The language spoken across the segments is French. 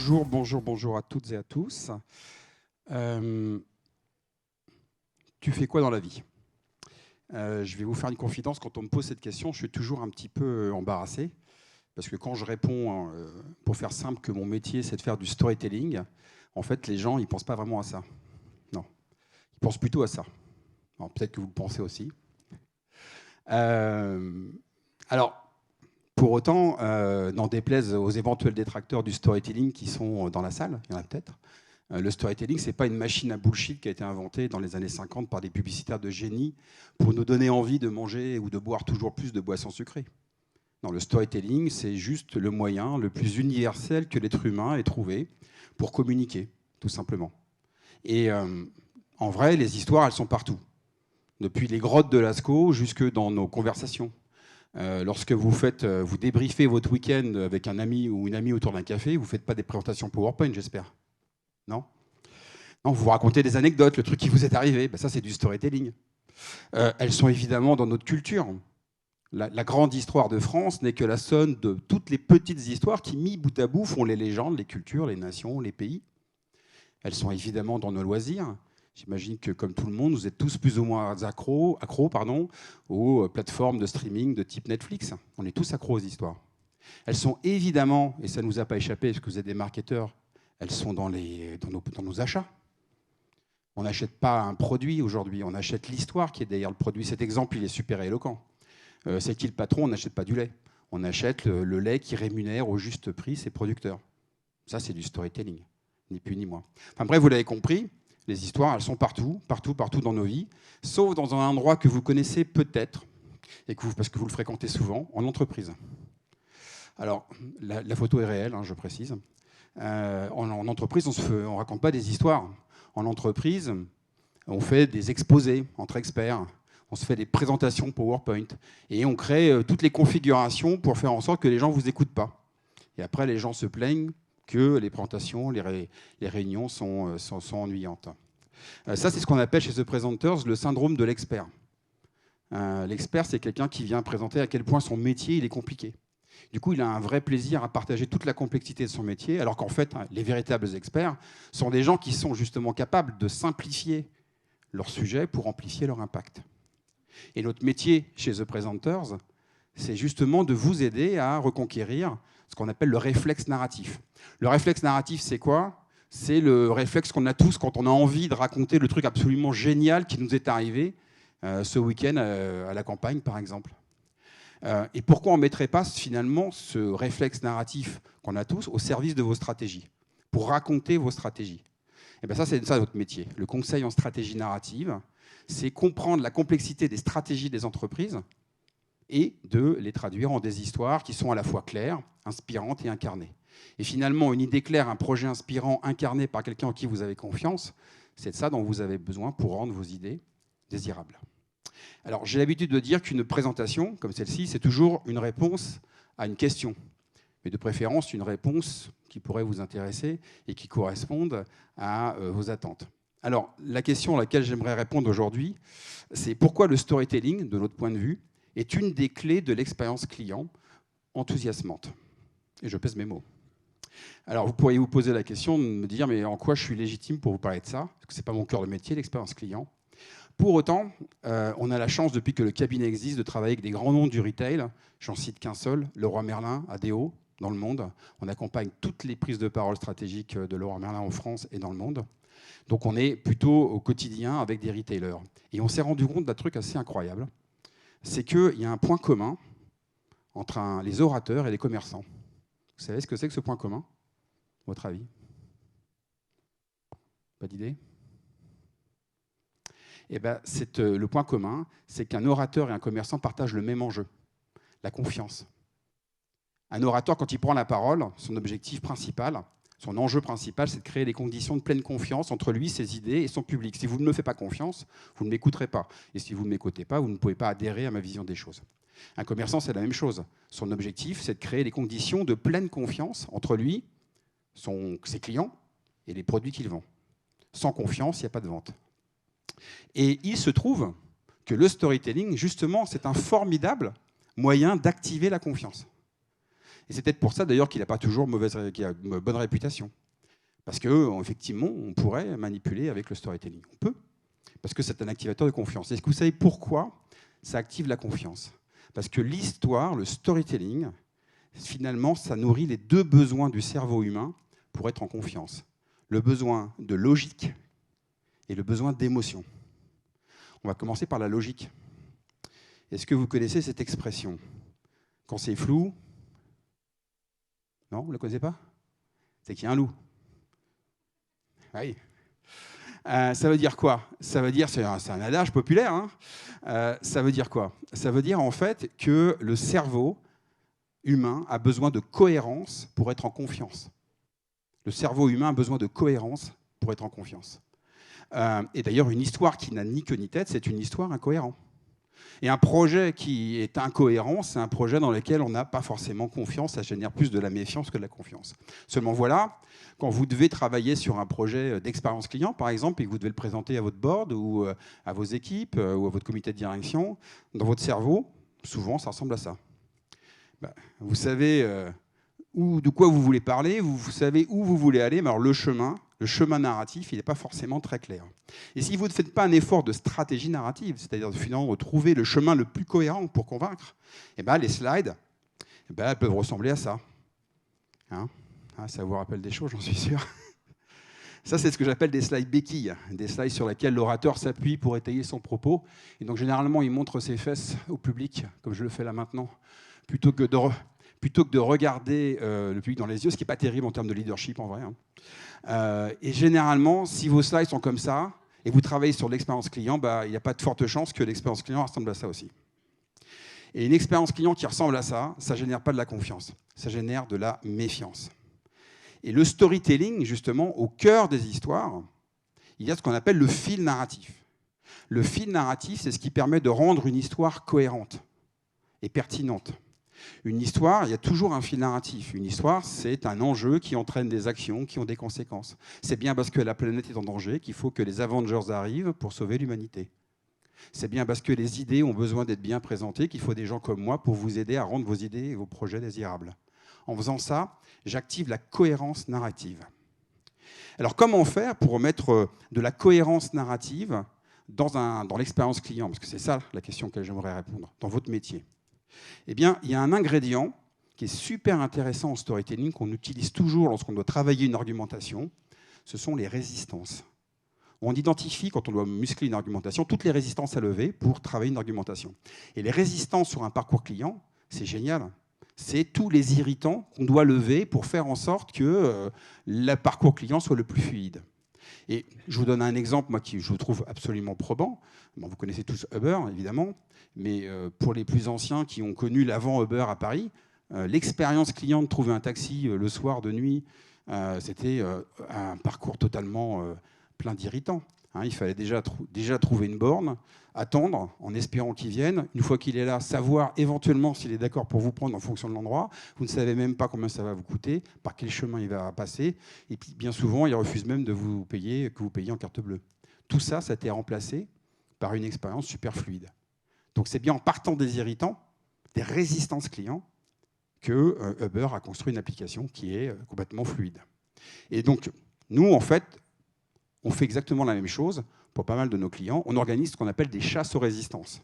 Bonjour à toutes et à tous. Tu fais quoi dans la vie ? Je vais vous faire une confidence. Quand on me pose cette question, je suis toujours un petit peu embarrassé. Parce que quand je réponds, pour faire simple, que mon métier, c'est de faire du storytelling, en fait, les gens, ils ne pensent pas vraiment à ça. Non, ils pensent plutôt à ça. Peut-être que vous le pensez aussi. Alors, pour autant, n'en déplaise aux éventuels détracteurs du storytelling qui sont dans la salle, il y en a peut-être, le storytelling, ce n'est pas une machine à bullshit qui a été inventée dans les années 50 par des publicitaires de génie pour nous donner envie de manger ou de boire toujours plus de boissons sucrées. Non, le storytelling, c'est juste le moyen le plus universel que l'être humain ait trouvé pour communiquer, tout simplement. Et en vrai, les histoires, elles sont partout. Depuis les grottes de Lascaux jusque dans nos conversations. Lorsque vous débriefez votre week-end avec un ami ou une amie autour d'un café, vous ne faites pas des présentations PowerPoint, j'espère. Non ? Non, vous racontez des anecdotes, le truc qui vous est arrivé. Ben ça, c'est du storytelling. Elles sont évidemment dans notre culture. La grande histoire de France n'est que la somme de toutes les petites histoires qui, mis bout à bout, font les légendes, les cultures, les nations, les pays. Elles sont évidemment dans nos loisirs. J'imagine que, comme tout le monde, vous êtes tous plus ou moins accros aux plateformes de streaming de type Netflix. On est tous accros aux histoires. Elles sont évidemment, et ça ne nous a pas échappé, parce que vous êtes des marketeurs, elles sont dans nos achats. On n'achète pas un produit aujourd'hui, on achète l'histoire qui est derrière le produit. Cet exemple, il est super éloquent. C'est qui le patron ? On n'achète pas du lait. On achète le lait qui rémunère au juste prix ses producteurs. Ça, c'est du storytelling, ni plus ni moins. Enfin bref, vous l'avez compris, les histoires, elles sont partout dans nos vies, sauf dans un endroit que vous connaissez peut-être, et parce que vous le fréquentez souvent, en entreprise. Alors, la photo est réelle, je précise. En entreprise, on ne raconte pas des histoires. En entreprise, on fait des exposés entre experts, on se fait des présentations PowerPoint, et on crée toutes les configurations pour faire en sorte que les gens ne vous écoutent pas. Et après, les gens se plaignent que les présentations, les réunions sont ennuyantes. Ça, c'est ce qu'on appelle chez The Presenters le syndrome de l'expert. L'expert, c'est quelqu'un qui vient présenter à quel point son métier il est compliqué. Du coup, il a un vrai plaisir à partager toute la complexité de son métier, alors qu'en fait, les véritables experts sont des gens qui sont justement capables de simplifier leur sujet pour amplifier leur impact. Et notre métier chez The Presenters, c'est justement de vous aider à reconquérir ce qu'on appelle le réflexe narratif. Le réflexe narratif, c'est quoi ? C'est le réflexe qu'on a tous quand on a envie de raconter le truc absolument génial qui nous est arrivé ce week-end à la campagne, par exemple. Et pourquoi on ne mettrait pas finalement ce réflexe narratif qu'on a tous au service de vos stratégies, pour raconter vos stratégies ? Et bien ça, c'est ça notre métier. Le conseil en stratégie narrative, c'est comprendre la complexité des stratégies des entreprises et de les traduire en des histoires qui sont à la fois claires, inspirantes et incarnées. Et finalement, une idée claire, un projet inspirant, incarné par quelqu'un en qui vous avez confiance, c'est de ça dont vous avez besoin pour rendre vos idées désirables. Alors, j'ai l'habitude de dire qu'une présentation, comme celle-ci, c'est toujours une réponse à une question. Mais de préférence, une réponse qui pourrait vous intéresser et qui corresponde à vos attentes. Alors, la question à laquelle j'aimerais répondre aujourd'hui, c'est pourquoi le storytelling, de notre point de vue, est une des clés de l'expérience client enthousiasmante. Et je pèse mes mots. Alors, vous pourriez vous poser la question de me dire, mais en quoi je suis légitime pour vous parler de ça ? Parce que ce n'est pas mon cœur de métier, l'expérience client. Pour autant, on a la chance, depuis que le cabinet existe, de travailler avec des grands noms du retail. J'en cite qu'un seul, Leroy Merlin, ADO, dans le monde. On accompagne toutes les prises de parole stratégiques de Leroy Merlin en France et dans le monde. Donc on est plutôt au quotidien avec des retailers. Et on s'est rendu compte d'un truc assez incroyable, c'est qu'il y a un point commun entre les orateurs et les commerçants. Vous savez ce que c'est que ce point commun, à votre avis ? Pas d'idée ? Eh ben, le point commun, c'est qu'un orateur et un commerçant partagent le même enjeu, la confiance. Un orateur, quand il prend la parole, son objectif principal, son enjeu principal, c'est de créer des conditions de pleine confiance entre lui, ses idées et son public. Si vous ne me faites pas confiance, vous ne m'écouterez pas. Et si vous ne m'écoutez pas, vous ne pouvez pas adhérer à ma vision des choses. Un commerçant, c'est la même chose. Son objectif, c'est de créer des conditions de pleine confiance entre lui, ses clients et les produits qu'il vend. Sans confiance, il n'y a pas de vente. Et il se trouve que le storytelling, justement, c'est un formidable moyen d'activer la confiance. Et c'est peut-être pour ça d'ailleurs qu'il n'a pas toujours qu'il a une bonne réputation. Parce qu'effectivement, on pourrait manipuler avec le storytelling. On peut, parce que c'est un activateur de confiance. Est-ce que vous savez pourquoi ça active la confiance? Parce que l'histoire, le storytelling, finalement, ça nourrit les deux besoins du cerveau humain pour être en confiance. Le besoin de logique et le besoin d'émotion. On va commencer par la logique. Est-ce que vous connaissez cette expression? Quand c'est flou, non, vous ne la connaissez pas? C'est qu'il y a un loup. Oui. Ça veut dire quoi? Ça veut dire, c'est un adage populaire, hein. Ça veut dire quoi? Ça veut dire en fait que le cerveau humain a besoin de cohérence pour être en confiance. Le cerveau humain a besoin de cohérence pour être en confiance. Et d'ailleurs, une histoire qui n'a ni queue ni tête, c'est une histoire incohérente. Et un projet qui est incohérent, c'est un projet dans lequel on n'a pas forcément confiance, ça génère plus de la méfiance que de la confiance. Seulement voilà, quand vous devez travailler sur un projet d'expérience client, par exemple, et que vous devez le présenter à votre board ou à vos équipes ou à votre comité de direction, dans votre cerveau, souvent, ça ressemble à ça. Vous savez de quoi vous voulez parler, vous savez où vous voulez aller, mais alors le chemin narratif, il n'est pas forcément très clair. Et si vous ne faites pas un effort de stratégie narrative, c'est-à-dire de finalement trouver le chemin le plus cohérent pour convaincre, les slides elles peuvent ressembler à ça. Hein, ça vous rappelle des choses, j'en suis sûr. Ça, c'est ce que j'appelle des slides béquilles, des slides sur lesquels l'orateur s'appuie pour étayer son propos. Et donc, généralement, il montre ses fesses au public, comme je le fais là maintenant, plutôt que de regarder le public dans les yeux, ce qui n'est pas terrible en termes de leadership en vrai. Hein. Et généralement, si vos slides sont comme ça, et vous travaillez sur l'expérience client, il n'y a pas de forte chance que l'expérience client ressemble à ça aussi. Et une expérience client qui ressemble à ça, ça ne génère pas de la confiance, ça génère de la méfiance. Et le storytelling, justement, au cœur des histoires, il y a ce qu'on appelle le fil narratif. Le fil narratif, c'est ce qui permet de rendre une histoire cohérente et pertinente. Une histoire, il y a toujours un fil narratif. Une histoire, c'est un enjeu qui entraîne des actions qui ont des conséquences. C'est bien parce que la planète est en danger qu'il faut que les Avengers arrivent pour sauver l'humanité. C'est bien parce que les idées ont besoin d'être bien présentées qu'il faut des gens comme moi pour vous aider à rendre vos idées et vos projets désirables. En faisant ça, j'active la cohérence narrative. Alors comment faire pour mettre de la cohérence narrative dans l'expérience client? Parce que c'est ça la question que j'aimerais répondre, dans votre métier. Eh bien, il y a un ingrédient qui est super intéressant en storytelling, qu'on utilise toujours lorsqu'on doit travailler une argumentation, ce sont les résistances. On identifie, quand on doit muscler une argumentation, toutes les résistances à lever pour travailler une argumentation. Et les résistances sur un parcours client, c'est génial. C'est tous les irritants qu'on doit lever pour faire en sorte que le parcours client soit le plus fluide. Et je vous donne un exemple, moi, qui je trouve absolument probant. Bon, vous connaissez tous Uber, évidemment, mais pour les plus anciens qui ont connu l'avant Uber à Paris, l'expérience client de trouver un taxi le soir de nuit, c'était un parcours totalement plein d'irritants. Hein, il fallait déjà trouver une borne, attendre en espérant qu'il vienne. Une fois qu'il est là, savoir éventuellement s'il est d'accord pour vous prendre en fonction de l'endroit. Vous ne savez même pas combien ça va vous coûter, par quel chemin il va passer. Et puis bien souvent, il refuse même de vous payer, que vous payiez en carte bleue. Tout ça, ça a été remplacé par une expérience super fluide. Donc c'est bien en partant des irritants, des résistances clients, que Uber a construit une application qui est complètement fluide. Et donc, nous, en fait, on fait exactement la même chose pour pas mal de nos clients. On organise ce qu'on appelle des chasses aux résistances.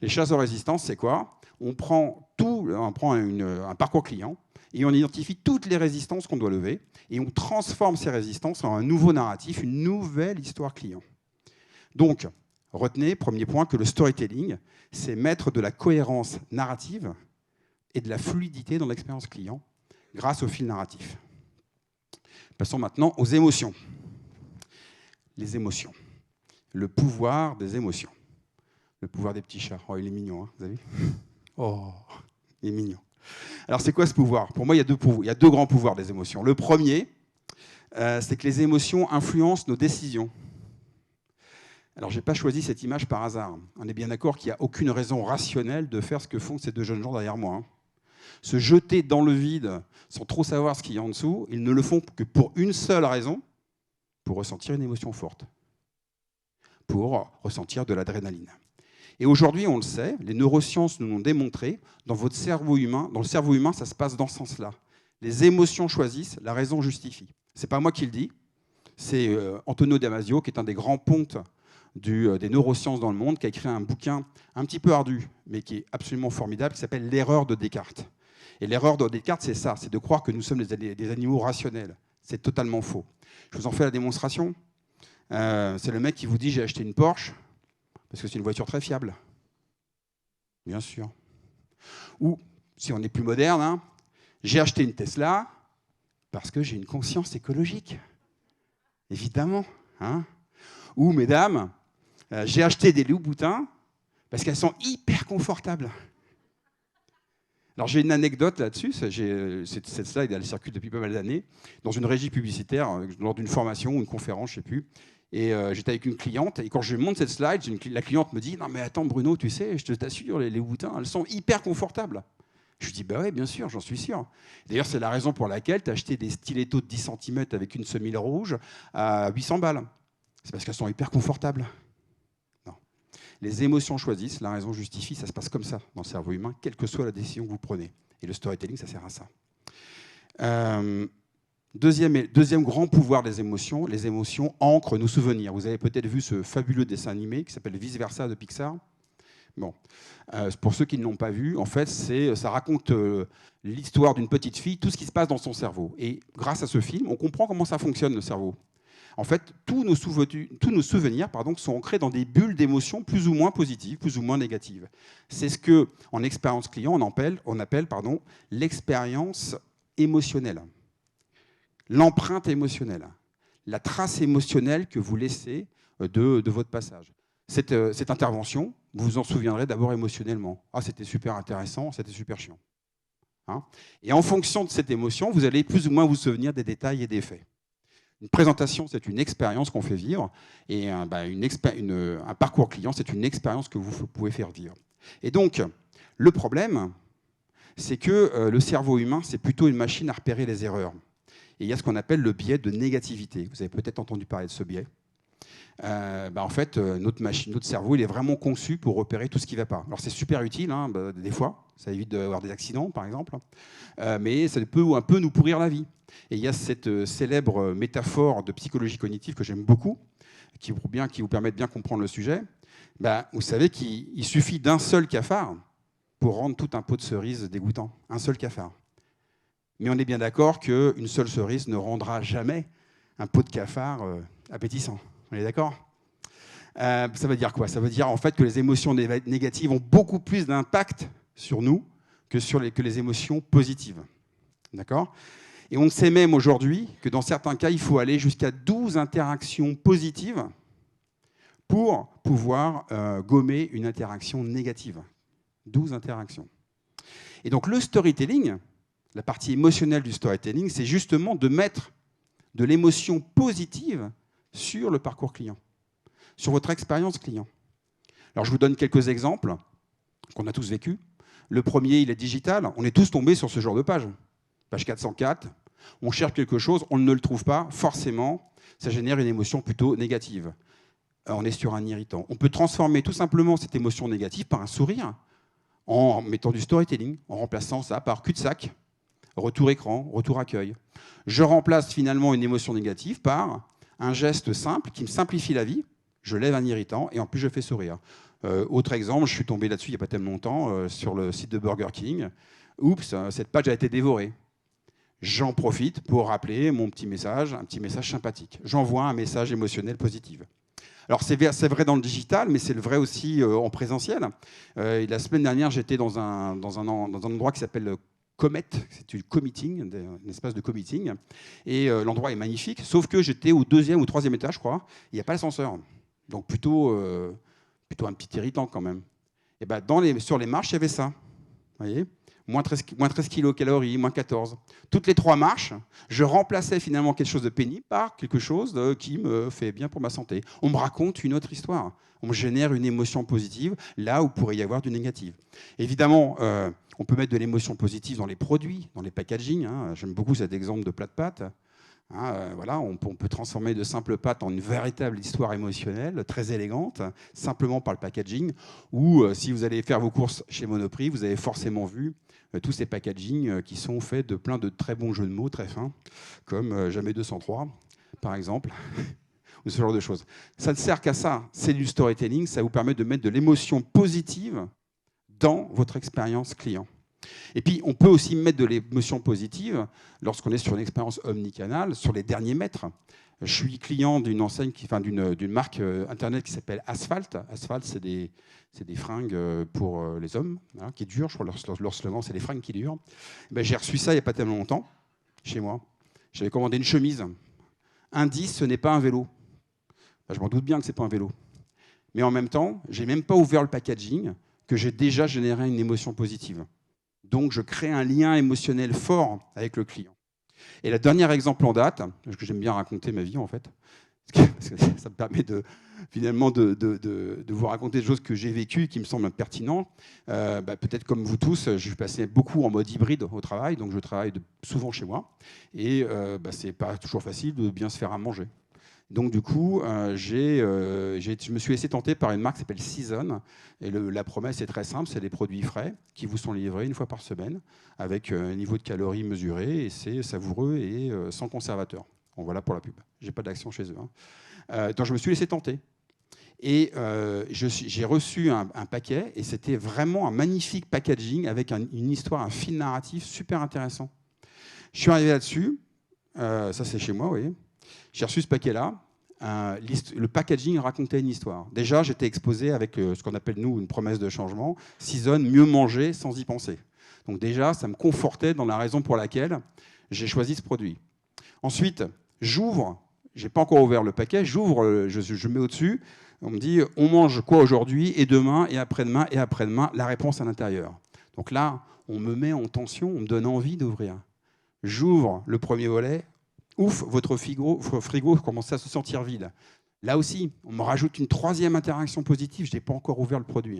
Les chasses aux résistances, c'est quoi? On prend un parcours client et on identifie toutes les résistances qu'on doit lever et on transforme ces résistances en un nouveau narratif, une nouvelle histoire client. Donc, retenez, premier point, que le storytelling, c'est mettre de la cohérence narrative et de la fluidité dans l'expérience client grâce au fil narratif. Passons maintenant aux émotions. Les émotions. Le pouvoir des émotions. Le pouvoir des petits chats. Oh, il est mignon, hein, vous avez vu? Oh, il est mignon. Alors, c'est quoi ce pouvoir? Pour moi, il y a deux grands pouvoirs des émotions. Le premier, c'est que les émotions influencent nos décisions. Alors, je n'ai pas choisi cette image par hasard. On est bien d'accord qu'il n'y a aucune raison rationnelle de faire ce que font ces deux jeunes gens derrière moi. Hein. Se jeter dans le vide sans trop savoir ce qu'il y a en dessous, ils ne le font que pour une seule raison, pour ressentir une émotion forte, pour ressentir de l'adrénaline. Et aujourd'hui, on le sait, les neurosciences nous l'ont démontré, dans le cerveau humain, ça se passe dans ce sens-là. Les émotions choisissent, la raison justifie. Ce n'est pas moi qui le dis, c'est Antonio Damasio, qui est un des grands pontes des neurosciences dans le monde, qui a écrit un bouquin un petit peu ardu, mais qui est absolument formidable, qui s'appelle L'erreur de Descartes. Et l'erreur de Descartes, c'est ça, c'est de croire que nous sommes des animaux rationnels. C'est totalement faux. Je vous en fais la démonstration. C'est le mec qui vous dit « j'ai acheté une Porsche », parce que c'est une voiture très fiable. Bien sûr. Ou, si on est plus moderne, hein, j'ai acheté une Tesla parce que j'ai une conscience écologique. Évidemment. Hein. Ou, mesdames, j'ai acheté des Louboutins parce qu'elles sont hyper confortables. Alors, j'ai une anecdote là-dessus. Cette slide, elle circule depuis pas mal d'années. Dans une régie publicitaire, lors d'une formation ou une conférence, je ne sais plus. Et j'étais avec une cliente, et quand je lui montre cette slide, la cliente me dit « Non mais attends Bruno, tu sais, je t'assure, les Louboutins, elles sont hyper confortables. » Je lui dis « Bah ouais, bien sûr, j'en suis sûr. » D'ailleurs, c'est la raison pour laquelle tu as acheté des stilettos de 10 cm avec une semelle rouge à 800 balles. C'est parce qu'elles sont hyper confortables. Non. Les émotions choisissent, la raison justifie, ça se passe comme ça dans le cerveau humain, quelle que soit la décision que vous prenez. Et le storytelling, ça sert à ça. Deuxième grand pouvoir des émotions, les émotions ancrent nos souvenirs. Vous avez peut-être vu ce fabuleux dessin animé qui s'appelle Vice Versa de Pixar. Bon, pour ceux qui ne l'ont pas vu, en fait, ça raconte l'histoire d'une petite fille, tout ce qui se passe dans son cerveau. Et grâce à ce film, on comprend comment ça fonctionne, le cerveau. En fait, tous nos souvenirs sont ancrés dans des bulles d'émotions plus ou moins positives, plus ou moins négatives. C'est ce qu'en expérience client, on appelle l'expérience émotionnelle. L'empreinte émotionnelle, la trace émotionnelle que vous laissez de votre passage. Cette intervention, vous vous en souviendrez d'abord émotionnellement. Ah, c'était super intéressant, c'était super chiant. Hein, et en fonction de cette émotion, vous allez plus ou moins vous souvenir des détails et des faits. Une présentation, c'est une expérience qu'on fait vivre, et un parcours client, c'est une expérience que vous pouvez faire vivre. Et donc, le problème, c'est que le cerveau humain, c'est plutôt une machine à repérer les erreurs. Et il y a ce qu'on appelle le biais de négativité. Vous avez peut-être entendu parler de ce biais. En fait, notre cerveau, il est vraiment conçu pour repérer tout ce qui ne va pas. Alors c'est super utile, hein, des fois, ça évite d'avoir des accidents, par exemple, mais ça peut un peu nous pourrir la vie. Et il y a cette célèbre métaphore de psychologie cognitive que j'aime beaucoup, qui vous permet de bien comprendre le sujet. Vous savez qu'il suffit d'un seul cafard pour rendre tout un pot de cerises dégoûtant. Un seul cafard. Mais on est bien d'accord qu'une seule cerise ne rendra jamais un pot de cafard appétissant. On est d'accord ? Ça veut dire quoi ? Ça veut dire en fait que les émotions négatives ont beaucoup plus d'impact sur nous que les émotions positives. D'accord ? Et on sait même aujourd'hui que dans certains cas, il faut aller jusqu'à 12 interactions positives pour pouvoir gommer une interaction négative. 12 interactions. Et donc le storytelling, la partie émotionnelle du storytelling, c'est justement de mettre de l'émotion positive sur le parcours client, sur votre expérience client. Alors je vous donne quelques exemples qu'on a tous vécu. Le premier, il est digital. On est tous tombés sur ce genre de page. Page 404, on cherche quelque chose, on ne le trouve pas. Forcément, ça génère une émotion plutôt négative. On est sur un irritant. On peut transformer tout simplement cette émotion négative par un sourire en mettant du storytelling, en remplaçant ça par cul-de-sac, retour écran, retour accueil. Je remplace finalement une émotion négative par un geste simple qui me simplifie la vie. Je lève un irritant et en plus je fais sourire. Autre exemple, je suis tombé là-dessus il n'y a pas tellement longtemps sur le site de Burger King. Oups, cette page a été dévorée. J'en profite pour rappeler mon petit message, un petit message sympathique. J'envoie un message émotionnel positif. Alors c'est vrai dans le digital, mais c'est vrai aussi en présentiel. La semaine dernière, j'étais dans un endroit qui s'appelle Comet, c'est du co-meeting, un espace de co-meeting, et l'endroit est magnifique, sauf que j'étais au 2e ou 3e étage, je crois, il n'y a pas d'ascenseur. Donc plutôt un petit irritant quand même. Et sur les marches, il y avait ça. Vous voyez ? Moins 13 kilocalories, moins 14. Toutes les 3 marches, je remplaçais finalement quelque chose de pénible par quelque chose qui me fait bien pour ma santé. On me raconte une autre histoire. On me génère une émotion positive là où pourrait y avoir du négatif. Évidemment, on peut mettre de l'émotion positive dans les produits, dans les packaging. Hein. J'aime beaucoup cet exemple de plat de pâtes. Voilà, on peut transformer de simples pâtes en une véritable histoire émotionnelle, très élégante, simplement par le packaging. Ou si vous allez faire vos courses chez Monoprix, vous avez forcément vu tous ces packagings qui sont faits de plein de très bons jeux de mots, très fins, comme Jamais 203, par exemple, ou ce genre de choses. Ça ne sert qu'à ça, c'est du storytelling, ça vous permet de mettre de l'émotion positive dans votre expérience client. Et puis, on peut aussi mettre de l'émotion positive lorsqu'on est sur une expérience omnicanale, sur les derniers mètres. Je suis client d'une enseigne, d'une marque internet qui s'appelle Asphalt. Asphalt, c'est des fringues pour les hommes, hein, qui durent. Je crois leur slogan, c'est les fringues qui durent. J'ai reçu ça il n'y a pas tellement longtemps, chez moi. J'avais commandé une chemise. Indice, ce n'est pas un vélo. Je m'en doute bien que ce n'est pas un vélo. Mais en même temps, je n'ai même pas ouvert le packaging, que j'ai déjà généré une émotion positive. Donc, je crée un lien émotionnel fort avec le client. Et le dernier exemple en date, parce que j'aime bien raconter ma vie, en fait, parce que ça me permet finalement de vous raconter des choses que j'ai vécues et qui me semblent pertinentes. Peut-être comme vous tous, je suis passé beaucoup en mode hybride au travail, donc je travaille souvent chez moi. Et ce n'est pas toujours facile de bien se faire à manger. Donc du coup, je me suis laissé tenter par une marque qui s'appelle Season. Et la promesse est très simple, c'est des produits frais qui vous sont livrés une fois par semaine avec un niveau de calories mesuré et c'est savoureux et sans conservateur. Bon, voilà pour la pub. Je n'ai pas d'action chez eux. Donc je me suis laissé tenter. Et j'ai reçu un paquet et c'était vraiment un magnifique packaging avec une histoire, un fil narratif super intéressant. Je suis arrivé là-dessus. Ça, c'est chez moi, vous voyez. J'ai reçu ce paquet-là. Le packaging racontait une histoire. Déjà, j'étais exposé avec ce qu'on appelle, nous, une promesse de changement. Season, mieux manger sans y penser. Donc déjà, ça me confortait dans la raison pour laquelle j'ai choisi ce produit. Ensuite, j'ouvre. Je n'ai pas encore ouvert le paquet. J'ouvre, je mets au-dessus. On me dit, on mange quoi aujourd'hui et demain et après-demain et après-demain. La réponse à l'intérieur. Donc là, on me met en tension, on me donne envie d'ouvrir. J'ouvre le premier volet. Ouf, votre frigo commence à se sentir vide. Là aussi, on me rajoute une troisième interaction positive. Je n'ai pas encore ouvert le produit.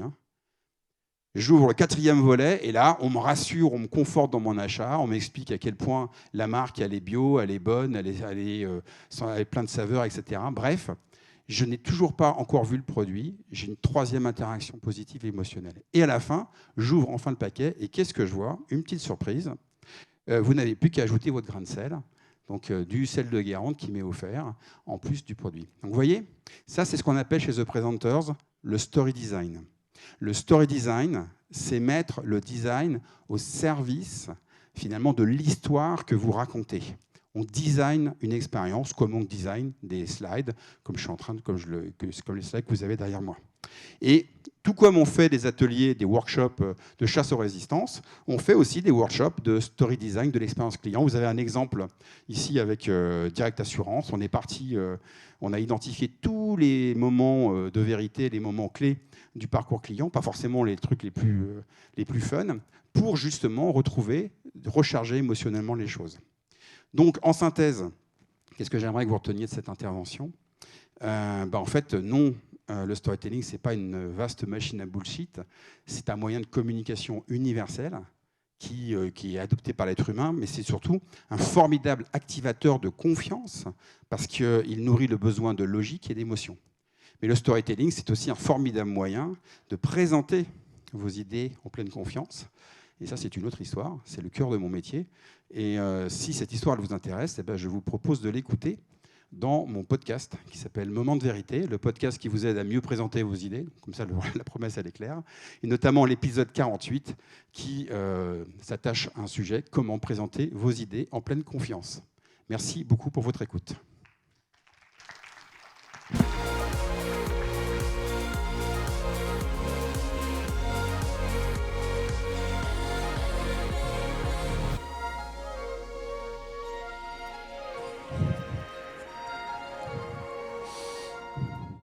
J'ouvre le quatrième volet et là, on me rassure, on me conforte dans mon achat. On m'explique à quel point la marque, elle est bio, elle est bonne, elle est plein de saveurs, etc. Bref, je n'ai toujours pas encore vu le produit. J'ai une troisième interaction positive et émotionnelle. Et à la fin, j'ouvre enfin le paquet et qu'est-ce que je vois? Une petite surprise. Vous n'avez plus qu'à ajouter votre grain de sel. Donc du sel de Guérande qui m'est offert, en plus du produit. Donc vous voyez, ça c'est ce qu'on appelle chez The Presenters le story design. Le story design, c'est mettre le design au service finalement de l'histoire que vous racontez. On design une expérience comme on design des slides, comme les slides que vous avez derrière moi. Et tout comme on fait des ateliers, des workshops de chasse aux résistances, on fait aussi des workshops de story design de l'expérience client. Vous avez un exemple ici avec Direct Assurance. On est parti, on a identifié tous les moments de vérité, les moments clés du parcours client, pas forcément les trucs les plus fun, pour justement recharger émotionnellement les choses. Donc, en synthèse, qu'est-ce que j'aimerais que vous reteniez de cette intervention ? En fait, non. Le storytelling, ce n'est pas une vaste machine à bullshit, c'est un moyen de communication universel qui est adopté par l'être humain, mais c'est surtout un formidable activateur de confiance parce qu'il nourrit le besoin de logique et d'émotion. Mais le storytelling, c'est aussi un formidable moyen de présenter vos idées en pleine confiance. Et ça, c'est une autre histoire, c'est le cœur de mon métier. Et si cette histoire vous intéresse, je vous propose de l'écouter dans mon podcast qui s'appelle Moment de vérité, le podcast qui vous aide à mieux présenter vos idées, comme ça la promesse elle est claire, et notamment l'épisode 48 qui s'attache à un sujet, comment présenter vos idées en pleine confiance. Merci beaucoup pour votre écoute.